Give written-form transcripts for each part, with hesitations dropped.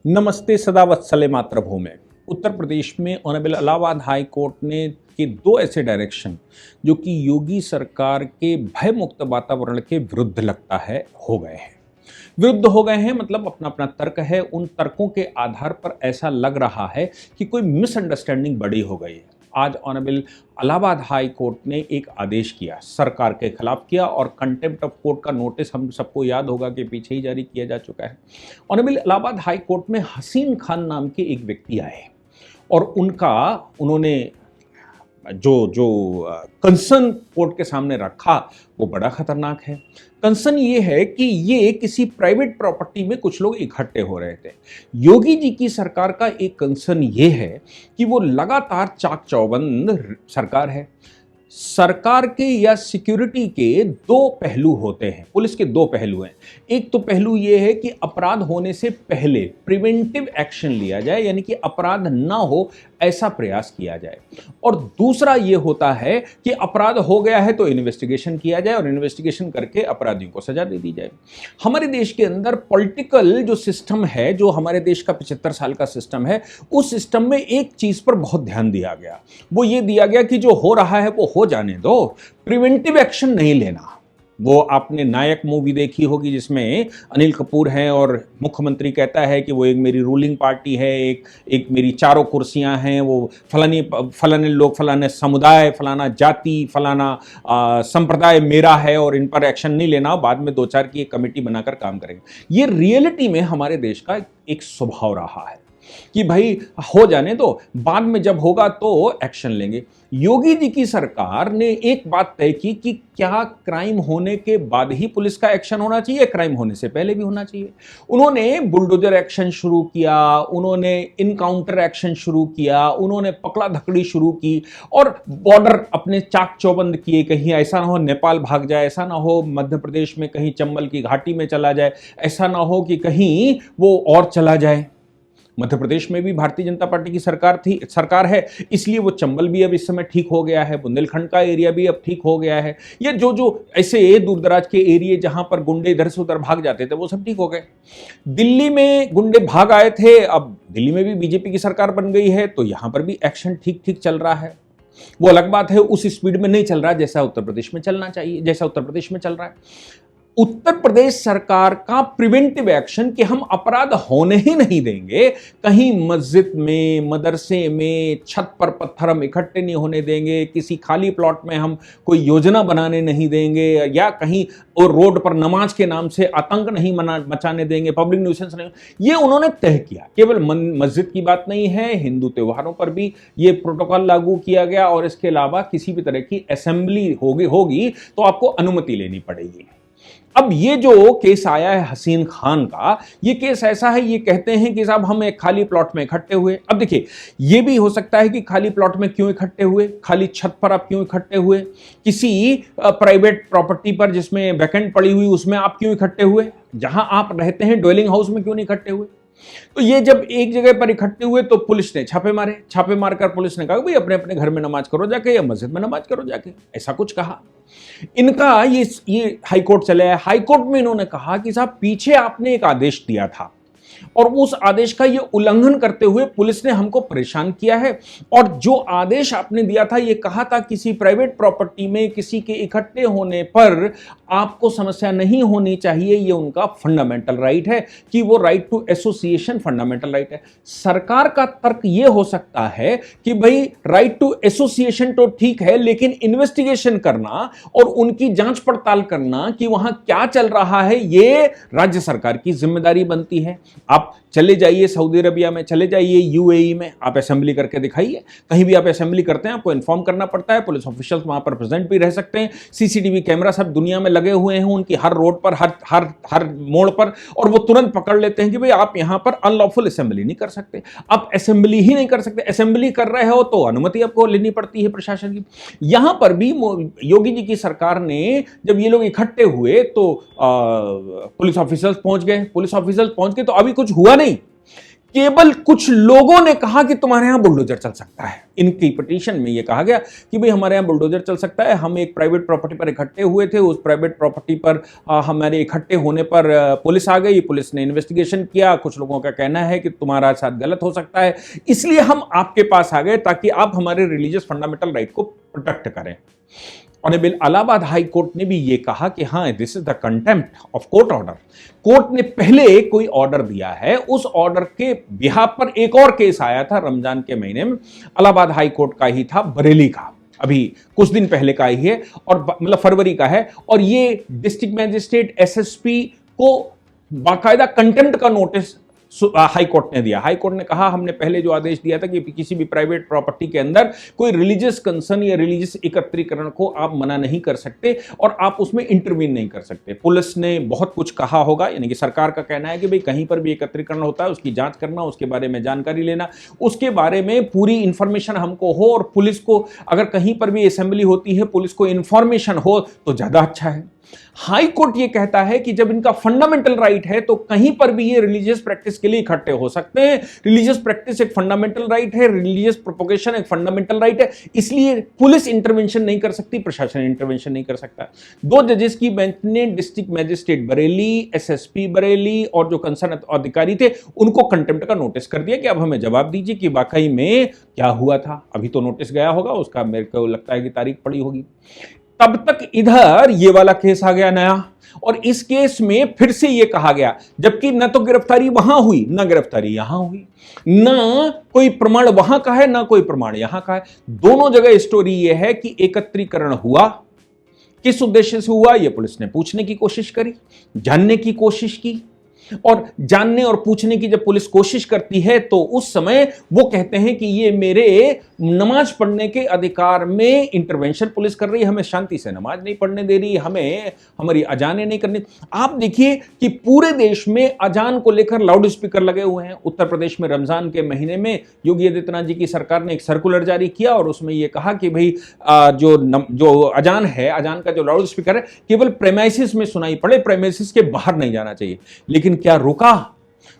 नमस्ते सदा वत्सले मातृभूमि। उत्तर प्रदेश में ऑनरेबल इलाहाबाद हाई कोर्ट ने के दो ऐसे डायरेक्शन जो कि योगी सरकार के भय मुक्त वातावरण के विरुद्ध लगता है हो गए हैं। विरुद्ध हो गए हैं मतलब अपना अपना तर्क है। उन तर्कों के आधार पर ऐसा लग रहा है कि कोई मिसअंडरस्टैंडिंग बड़ी हो गई है। आज ऑनरेबल इलाहाबाद हाई कोर्ट ने एक आदेश किया, सरकार के खिलाफ किया और कंटेम्प्ट ऑफ कोर्ट का नोटिस हम सबको याद होगा कि पीछे ही जारी किया जा चुका है। ऑनरेबल इलाहाबाद हाई कोर्ट में हसीन खान नाम के एक व्यक्ति आए और उन्होंने जो जो कंसर्न कोर्ट के सामने रखा वो बड़ा खतरनाक है। कंसर्न ये है कि ये किसी प्राइवेट प्रॉपर्टी में कुछ लोग इकट्ठे हो रहे थे। योगी जी की सरकार का एक कंसर्न ये है कि वो लगातार चाक चौबंद सरकार है। सरकार के या सिक्योरिटी के दो पहलू होते हैं, पुलिस के दो पहलू हैं। एक तो पहलू यह है कि अपराध होने से पहले प्रिवेंटिव एक्शन लिया जाए, यानी कि अपराध ना हो ऐसा प्रयास किया जाए। और दूसरा यह होता है कि अपराध हो गया है तो इन्वेस्टिगेशन किया जाए और इन्वेस्टिगेशन करके अपराधियों को सजा दे दी जाए। हमारे देश के अंदर पॉलिटिकल जो सिस्टम है, जो हमारे देश का 75 साल का सिस्टम है, उस सिस्टम में एक चीज पर बहुत ध्यान दिया गया। वो ये दिया गया कि जो हो रहा है वो हो जाने दो, प्रिवेंटिव एक्शन नहीं लेना। वो आपने नायक मूवी देखी होगी जिसमें अनिल कपूर हैं और मुख्यमंत्री कहता है कि वो एक मेरी रूलिंग पार्टी है, एक मेरी चारों कुर्सियां हैं, वो फलाने लोग, फलाने समुदाय, फलाना जाति, फलाना संप्रदाय मेरा है और इन पर एक्शन नहीं लेना, बाद में दो चार की एक कमेटी बनाकर काम करेंगे। ये रियलिटी में हमारे देश का एक स्वभाव रहा है कि भाई हो जाने दो, बाद में जब होगा तो एक्शन लेंगे। योगी जी की सरकार ने एक बात तय की कि क्या क्राइम होने के बाद ही पुलिस का एक्शन होना चाहिए, क्राइम होने से पहले भी होना चाहिए। उन्होंने बुलडोजर एक्शन शुरू किया, उन्होंने इनकाउंटर एक्शन शुरू किया, उन्होंने पकड़ा धकड़ी शुरू की और बॉर्डर अपने चाक चौबंद किए। कहीं ऐसा ना हो नेपाल भाग जाए, ऐसा ना हो मध्य प्रदेश में कहीं चंबल की घाटी में चला जाए, ऐसा ना हो कि कहीं वो और चला जाए। मध्य प्रदेश में भी भारतीय जनता पार्टी की सरकार है, इसलिए वो चंबल भी अब इस समय ठीक हो गया है, बुंदेलखंड का एरिया भी अब ठीक हो गया है। ये जो ऐसे दूर दराज के एरिया जहां पर गुंडे इधर से उधर भाग जाते थे वो सब ठीक हो गए। दिल्ली में गुंडे भाग आए थे, अब दिल्ली में भी बीजेपी की सरकार बन गई है तो यहां पर भी एक्शन ठीक ठीक चल रहा है। वो अलग बात है उस स्पीड में नहीं चल रहा जैसा उत्तर प्रदेश में चलना चाहिए, जैसा उत्तर प्रदेश में चल रहा है। उत्तर प्रदेश सरकार का प्रिवेंटिव एक्शन कि हम अपराध होने ही नहीं देंगे, कहीं मस्जिद में, मदरसे में, छत पर पत्थर हम इकट्ठे नहीं होने देंगे, किसी खाली प्लॉट में हम कोई योजना बनाने नहीं देंगे, या कहीं और रोड पर नमाज के नाम से आतंक नहीं मचाने देंगे, पब्लिक न्यूसेंस नहीं। ये उन्होंने तय किया। केवल मस्जिद की बात नहीं है, हिंदू त्योहारों पर भी ये प्रोटोकॉल लागू किया गया और इसके अलावा किसी भी तरह की असेंबली होगी तो आपको अनुमति लेनी पड़ेगी। अब ये जो केस आया है हसीन खान का, ये केस ऐसा है, ये कहते हैं कि साहब हम एक खाली प्लॉट में इकट्ठे हुए। अब देखिए, ये भी हो सकता है कि खाली प्लॉट में क्यों इकट्ठे हुए, खाली छत पर आप क्यों इकट्ठे हुए, किसी प्राइवेट प्रॉपर्टी पर जिसमें वैकेंट पड़ी हुई उसमें आप क्यों इकट्ठे हुए, जहां आप रहते हैं ड्वेलिंग हाउस में क्यों नहीं इकट्ठे हुए। तो ये जब एक जगह पर इकट्ठे हुए तो पुलिस ने छापे मारकर पुलिस ने कहा भाई अपने अपने घर में नमाज करो जाके, या मस्जिद में नमाज करो जाके, ऐसा कुछ कहा। इनका ये हाईकोर्ट चले आए। हाईकोर्ट में इन्होंने कहा कि साहब पीछे आपने एक आदेश दिया था और उस आदेश का ये उल्लंघन करते हुए पुलिस ने हमको परेशान किया है, और जो आदेश आपने दिया था ये कहा था किसी प्राइवेट प्रॉपर्टी में किसी के इकट्ठे होने पर आपको समस्या नहीं होनी चाहिए, ये उनका फंडामेंटल राइट है कि वो right to association fundamental right है। सरकार का तर्क ये हो सकता है कि भाई राइट टू एसोसिएशन तो ठीक है, लेकिन इन्वेस्टिगेशन करना और उनकी जांच पड़ताल करना कि वहां क्या चल रहा है ये राज्य सरकार की जिम्मेदारी बनती है। आप चले जाइए सऊदी अरबिया में, चले जाइए यूएई में, आप असेंबली करके दिखाइए। कहीं भी आप असेंबली करते हैं आपको इन्फॉर्म करना पड़ता है, पुलिस ऑफिशियल्स वहां पर प्रेजेंट भी रह सकते हैं, सीसीटीवी कैमरा सब दुनिया में लगे हुए हैं उनकी हर रोड पर, हर मोड़ पर, और वो तुरंत पकड़ लेते हैं कि भाई आप यहां पर अनलॉफुल असेंबली नहीं कर सकते। आप असेंबली ही नहीं कर सकते, असेंबली कर रहे हो तो अनुमति आपको लेनी पड़ती है प्रशासन की। यहां पर भी योगी जी की सरकार ने जब ये लोग इकट्ठे हुए तो पुलिस ऑफिसर्स पहुंच गए तो अभी कुछ हुआ नहीं। केवल कुछ लोगों ने कहा कि तुम्हारे यहां बुलडोजर चल सकता है। इनकी पिटीशन में यह कहा गया कि भाई हमारे यहां बुलडोजर चल सकता है। हम एक प्राइवेट प्रॉपर्टी पर इकट्ठे हुए थे, उस प्राइवेट प्रॉपर्टी पर हमारे इकट्ठे होने पर पुलिस आ गई, पुलिस ने इन्वेस्टिगेशन किया। कुछ लोगों का कहना है कि तुम्हारा साथ गलत हो सकता है, इसलिए हम आपके पास आ गए ताकि आप हमारे रिलीजियस फंडामेंटल राइट को प्रोटेक्ट करें। ऑनरेबल इलाहाबाद हाई कोर्ट ने भी यह कहा कि हां, this is the contempt of court order. Court ने पहले कोई ऑर्डर दिया है, उस ऑर्डर के बिहाफ पर एक और केस आया था रमजान के महीने में, इलाहाबाद हाई कोर्ट का ही था, बरेली का, अभी कुछ दिन पहले का ही है, और मतलब फरवरी का है। और ये डिस्ट्रिक्ट मैजिस्ट्रेट एसएसपी को बाकायदा कंटेम्प्ट का नोटिस हाई कोर्ट ने दिया। हाई कोर्ट ने कहा हमने पहले जो आदेश दिया था कि किसी भी प्राइवेट प्रॉपर्टी के अंदर कोई रिलीजियस कंसर्न या रिलीजियस एकत्रीकरण को आप मना नहीं कर सकते और आप उसमें इंटरवीन नहीं कर सकते। पुलिस ने बहुत कुछ कहा होगा, यानी कि सरकार का कहना है कि भाई कहीं पर भी एकत्रीकरण होता है उसकी जांच करना, उसके बारे में जानकारी लेना, उसके बारे में पूरी इंफॉर्मेशन हमको हो, और पुलिस को अगर कहीं पर भी असेंबली होती है पुलिस को इंफॉर्मेशन हो तो ज्यादा अच्छा है। हाई कोर्ट ये कहता है कि जब इनका फंडामेंटल राइट है तो कहीं पर भी ये रिलीजियस प्रैक्टिस के लिए इकट्ठे हो सकते हैं। रिलीजियस प्रैक्टिस एक फंडामेंटल राइट है, रिलीजियस प्रोपोगेशन एक फंडामेंटल राइट है, इसलिए पुलिस इंटरवेंशन नहीं कर सकती, प्रशासन इंटरवेंशन नहीं कर सकता। 2 जजेस की बेंच ने district magistrate Bareilly, SSP Bareilly और जो कंसर्न अधिकारी थे उनको कंटेम्प्ट का नोटिस कर दिया कि अब हमें जवाब दीजिए कि वाकई में क्या हुआ था। अभी तो नोटिस गया होगा, उसका मेरे को लगता है कि तारीख पड़ी होगी। तब तक इधर ये वाला केस आ गया नया, और इस केस में फिर से ये कहा गया, जबकि न तो गिरफ्तारी वहां हुई न गिरफ्तारी यहां हुई, न कोई प्रमाण वहां का है न कोई प्रमाण यहां का है। दोनों जगह स्टोरी ये है कि एकत्रीकरण हुआ, किस उद्देश्य से हुआ ये पुलिस ने पूछने की कोशिश करी, जानने की कोशिश की, और जानने और पूछने की जब पुलिस कोशिश करती है तो उस समय वो कहते हैं कि ये मेरे नमाज पढ़ने के अधिकार में इंटरवेंशन पुलिस कर रही है, हमें शांति से नमाज नहीं पढ़ने दे रही, हमें हमारी अजानें नहीं करनी। आप देखिए कि पूरे देश में अजान को लेकर लाउड स्पीकर लगे हुए हैं। उत्तर प्रदेश में रमजान के महीने में योगी आदित्यनाथ जी की सरकार ने एक सर्कुलर जारी किया और उसमें यह कहा कि भाई जो अजान है, अजान का जो लाउड स्पीकर है केवल प्रेमाइसिस में सुनाई पड़े, प्रेमाइसिस के बाहर नहीं जाना चाहिए। लेकिन क्या रुका?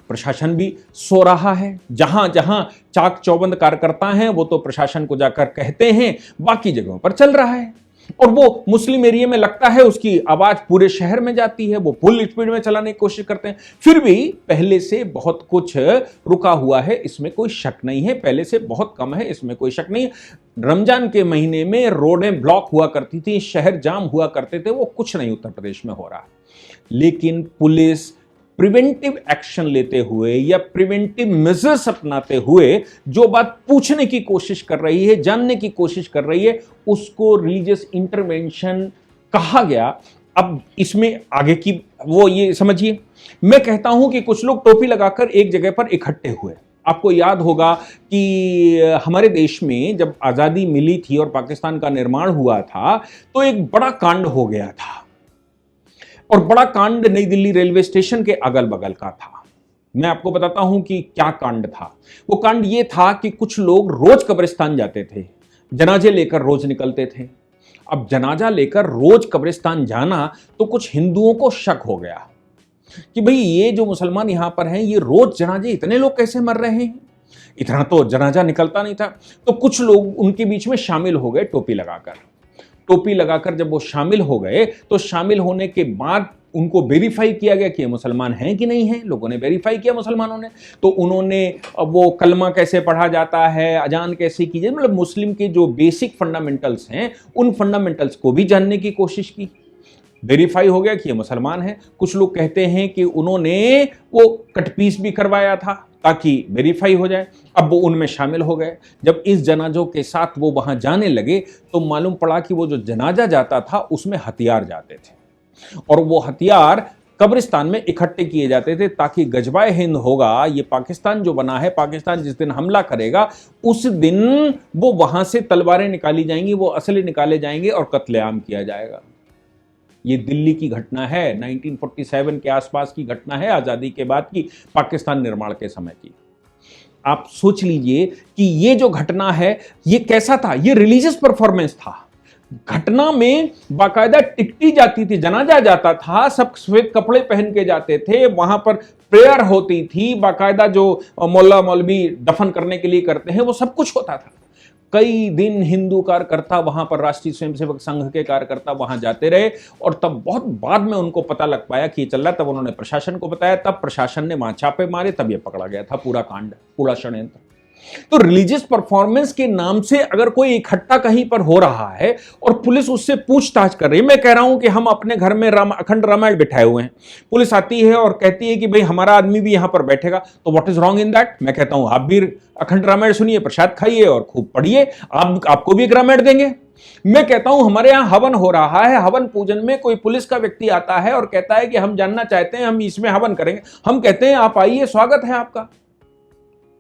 प्रशासन भी सो रहा है। जहां जहां चाक चौबंद कार्यकर्ता हैं वो तो प्रशासन को जाकर कहते हैं, बाकी जगहों पर चल रहा है। और वो मुस्लिम एरिया में लगता है उसकी आवाज पूरे शहर में जाती है, वो फुल स्पीड में चलाने की कोशिश करते हैं। फिर भी पहले से बहुत कुछ रुका हुआ है, इसमें कोई शक नहीं है, पहले से बहुत कम है, इसमें कोई शक नहीं है। रमजान के महीने में रोडें ब्लॉक हुआ करती थी, शहर जाम हुआ करते थे, वो कुछ नहीं उत्तर प्रदेश में हो रहा। लेकिन पुलिस प्रिवेंटिव एक्शन लेते हुए या प्रिवेंटिव मेजर्स अपनाते हुए जो बात पूछने की कोशिश कर रही है, जानने की कोशिश कर रही है, उसको रिलीजियस इंटरवेंशन कहा गया। अब इसमें आगे की वो ये समझिए, मैं कहता हूं कि कुछ लोग टोपी लगाकर एक जगह पर इकट्ठे हुए। आपको याद होगा कि हमारे देश में जब आजादी मिली थी और पाकिस्तान का निर्माण हुआ था तो एक बड़ा कांड हो गया था, और बड़ा कांड नई दिल्ली रेलवे स्टेशन के अगल बगल का था। मैं आपको बताता हूं कि क्या कांड था। वो कांड ये था कि कुछ लोग रोज कब्रिस्तान जाते थे, जनाजे लेकर रोज निकलते थे। अब जनाजा लेकर रोज कब्रिस्तान जाना तो कुछ हिंदुओं को शक हो गया कि भाई ये जो मुसलमान यहां पर हैं ये रोज जनाजे, इतने लोग कैसे मर रहे हैं, इतना तो जनाजा निकलता नहीं था। तो कुछ लोग उनके बीच में शामिल हो गए टोपी लगाकर। टोपी लगाकर जब वो शामिल हो गए तो शामिल होने के बाद उनको वेरीफाई किया गया कि ये मुसलमान हैं कि नहीं हैं। लोगों ने वेरीफाई किया मुसलमानों ने, तो उन्होंने वो कलमा कैसे पढ़ा जाता है, अजान कैसे की जाए, मतलब मुस्लिम के जो बेसिक फंडामेंटल्स हैं उन फंडामेंटल्स को भी जानने की कोशिश की। वेरीफाई हो गया कि ये मुसलमान हैं। कुछ लोग कहते हैं कि उन्होंने वो कटपीस भी करवाया था ताकि वेरीफाई हो जाए। अब वो उनमें शामिल हो गए। जब इस जनाजों के साथ वो वहां जाने लगे तो मालूम पड़ा कि वो जो जनाजा जाता था उसमें हथियार जाते थे, और वो हथियार कब्रिस्तान में इकट्ठे किए जाते थे ताकि गजवाए हिंद होगा, ये पाकिस्तान जो बना है, पाकिस्तान जिस दिन हमला करेगा उस दिन वो वहां से तलवारें निकाली जाएंगी, वो असले निकाले जाएंगे और कत्लेआम किया जाएगा। ये दिल्ली की घटना है, 1947 के आसपास की घटना है, आजादी के बाद की, पाकिस्तान निर्माण के समय की। आप सोच लीजिए कि ये जो घटना है ये कैसा था, ये रिलीजियस परफॉर्मेंस था। घटना में बाकायदा टिकटी जाती थी, जनाजा जाता था, सब सफेद कपड़े पहन के जाते थे, वहां पर प्रेयर होती थी, बाकायदा जो मौला मौलवी दफन करने के लिए करते हैं वो सब कुछ होता था। कई दिन हिंदू कार्यकर्ता वहां पर, राष्ट्रीय स्वयंसेवक संघ के कार्यकर्ता वहां जाते रहे और तब बहुत बाद में उनको पता लग पाया कि ये चल रहा है। तब उन्होंने प्रशासन को बताया, तब प्रशासन ने वहां छापे मारे, तब ये पकड़ा गया था। पूरा कांड, पूरा षड्यंत्र। तो रिलीजियस परफॉर्मेंस के नाम से अगर कोई इकट्ठा कहीं पर हो रहा है और पुलिस उससे पूछताछ कर रही है, मैं कह रहा हूं कि हम अपने घर में अखंड रामायण बिठाए हुए हैं, पुलिस आती है और कहती है कि भाई हमारा आदमी भी यहां पर बैठेगा, तो what is wrong in that? मैं कहता हूं आप भी अखंड रामायण सुनिए, प्रसाद खाइए और खूब पढ़िए, आपको भी एक रामायण देंगे। मैं कहता हूं हमारे यहां हवन हो रहा है, हवन पूजन में कोई पुलिस का व्यक्ति आता है और कहता है कि हम जानना चाहते हैं, हम इसमें हवन करेंगे, हम कहते हैं आप आइए, स्वागत है आपका।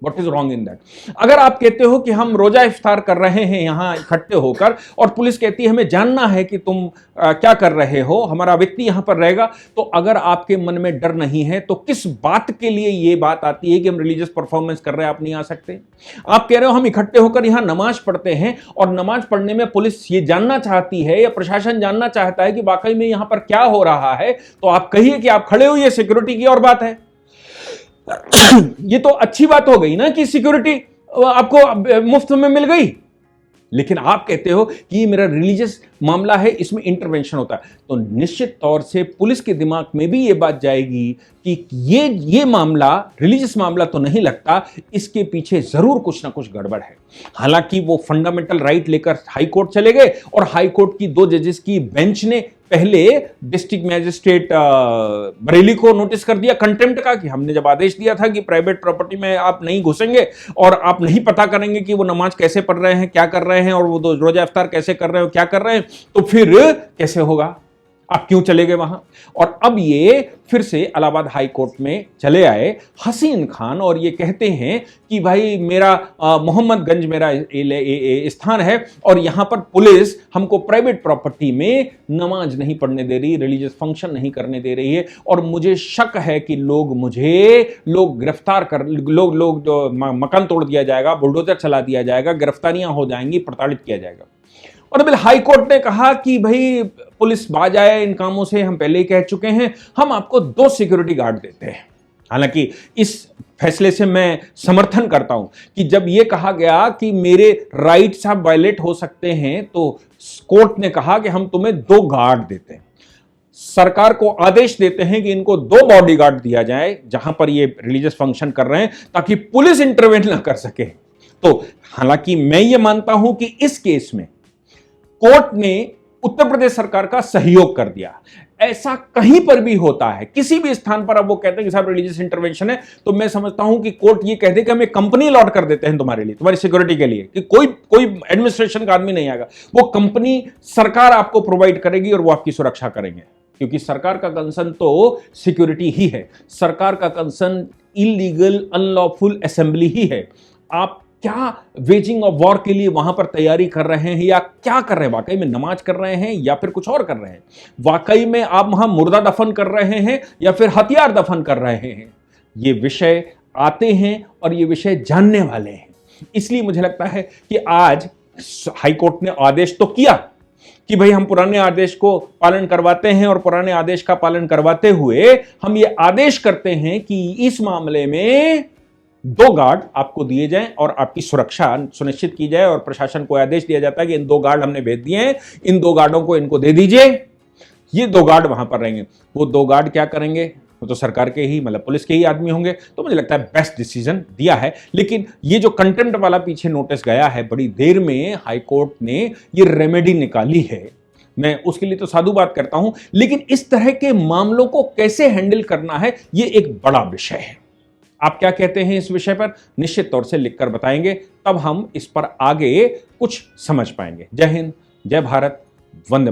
What is wrong in that? अगर आप कहते हो कि हम रोजा इफ्तार कर रहे हैं यहां इकट्ठे होकर और पुलिस कहती है हमें जानना है कि तुम क्या कर रहे हो, हमारा व्यक्ति यहां पर रहेगा, तो अगर आपके मन में डर नहीं है तो किस बात के लिए यह बात आती है कि हम रिलीजियस परफॉर्मेंस कर रहे हैं, आप नहीं आ सकते? आप कह रहे हो हम इकट्ठे होकर यहां नमाज पढ़ते हैं और नमाज पढ़ने में पुलिस ये जानना चाहती है या प्रशासन जानना चाहता है कि वाकई में यहां पर क्या हो रहा है, तो आप कहिए कि आप खड़े हुए, सिक्योरिटी की और बात है। ये तो अच्छी बात हो गई ना कि सिक्योरिटी आपको मुफ्त में मिल गई, लेकिन आप कहते हो कि ये मेरा रिलीजियस मामला है, इसमें इंटरवेंशन होता है, तो निश्चित तौर से पुलिस के दिमाग में भी ये बात जाएगी कि ये मामला रिलीजियस मामला तो नहीं लगता, इसके पीछे जरूर कुछ ना कुछ गड़बड़ है। हालांकि वो फंडामेंटल राइट लेकर हाई कोर्ट चले गए और हाई कोर्ट की 2 जजेस की बेंच ने पहले डिस्ट्रिक्ट मैजिस्ट्रेट बरेली को नोटिस कर दिया कंटेम्प्ट का, कि हमने जब आदेश दिया था कि प्राइवेट प्रॉपर्टी में आप नहीं घुसेंगे और आप नहीं पता करेंगे कि वो नमाज कैसे पढ़ रहे हैं, क्या कर रहे हैं, और वो रोजा इफ्तार कैसे कर रहे हो, क्या कर रहे हैं, तो फिर कैसे होगा, आप क्यों चले गए वहां? और अब ये फिर से इलाहाबाद हाई कोर्ट में चले आए हसीन खान और ये कहते हैं कि भाई मेरा मोहम्मदगंज मेरा स्थान है और यहां पर पुलिस हमको प्राइवेट प्रॉपर्टी में नमाज नहीं पढ़ने दे रही, रिलीजियस फंक्शन नहीं करने दे रही है, और मुझे शक है कि लोग गिरफ्तार कर, लोग जो मकान तोड़ दिया जाएगा, बुलडोजर चला दिया जाएगा, गिरफ्तारियां हो जाएंगी, प्रताड़ित किया जाएगा। और बिल हाई कोर्ट ने कहा कि भाई पुलिस बाज आए इन कामों से, हम पहले ही कह चुके हैं, हम आपको 2 सिक्योरिटी गार्ड देते हैं। हालांकि इस फैसले से मैं समर्थन करता हूं कि जब यह कहा गया कि मेरे राइट्स आप वायलेट हो सकते हैं, तो कोर्ट ने कहा कि हम तुम्हें 2 गार्ड देते हैं। सरकार को आदेश देते हैं कि इनको 2 बॉडीगार्ड दिया जाए जहां पर ये रिलीजियस फंक्शन कर रहे हैं, ताकि पुलिस इंटरवेन ना कर सके। तो हालांकि मैं ये मानता हूं कि इस केस में कोर्ट ने उत्तर प्रदेश सरकार का सहयोग कर दिया। ऐसा कहीं पर भी होता है, किसी भी स्थान पर अब वो कहते हैं कि साहब रिलीजियस इंटरवेंशन है, तो मैं समझता हूं कि कोर्ट ये कह दे कि हम एक कंपनी अलॉट कर देते हैं तुम्हारे लिए, तुम्हारी सिक्योरिटी के लिए, कि कोई एडमिनिस्ट्रेशन का आदमी नहीं आएगा, वो कंपनी सरकार आपको प्रोवाइड करेगी और वो आपकी सुरक्षा करेंगे, क्योंकि सरकार का कंसर्न तो सिक्योरिटी ही है, सरकार का कंसर्न इलीगल अनलॉफुल असेंबली ही है। आप क्या वेजिंग ऑफ वॉर के लिए वहां पर तैयारी कर रहे हैं या क्या कर रहे हैं? वाकई में नमाज कर रहे हैं या फिर कुछ और कर रहे हैं? वाकई में आप वहां मुर्दा दफन कर रहे हैं या फिर हथियार दफन कर रहे हैं? ये विषय आते हैं और ये विषय जानने वाले हैं। इसलिए मुझे लगता है कि आज हाईकोर्ट ने आदेश तो किया कि भाई हम पुराने आदेश को पालन करवाते हैं, और पुराने आदेश का पालन करवाते हुए हम ये आदेश करते हैं कि इस मामले में 2 गार्ड आपको दिए जाएं और आपकी सुरक्षा सुनिश्चित की जाए, और प्रशासन को आदेश दिया जाता है कि इन 2 गार्ड हमने भेज दिए हैं, इन 2 गार्डों को इनको दे दीजिए, ये 2 गार्ड वहां पर रहेंगे। वो 2 गार्ड क्या करेंगे? वो तो सरकार के ही, मतलब पुलिस के ही आदमी होंगे। तो मुझे लगता है बेस्ट डिसीजन दिया है। लेकिन ये जो कंटेम्प्ट वाला पीछे नोटिस गया है, बड़ी देर में हाईकोर्ट ने ये रेमेडी निकाली है, मैं उसके लिए तो साधुवाद करता हूं, लेकिन इस तरह के मामलों को कैसे हैंडल करना है, ये एक बड़ा विषय है। आप क्या कहते हैं इस विषय पर? निश्चित तौर से लिखकर बताएंगे, तब हम इस पर आगे कुछ समझ पाएंगे। जय हिंद, जय भारत, वंदे मातरम।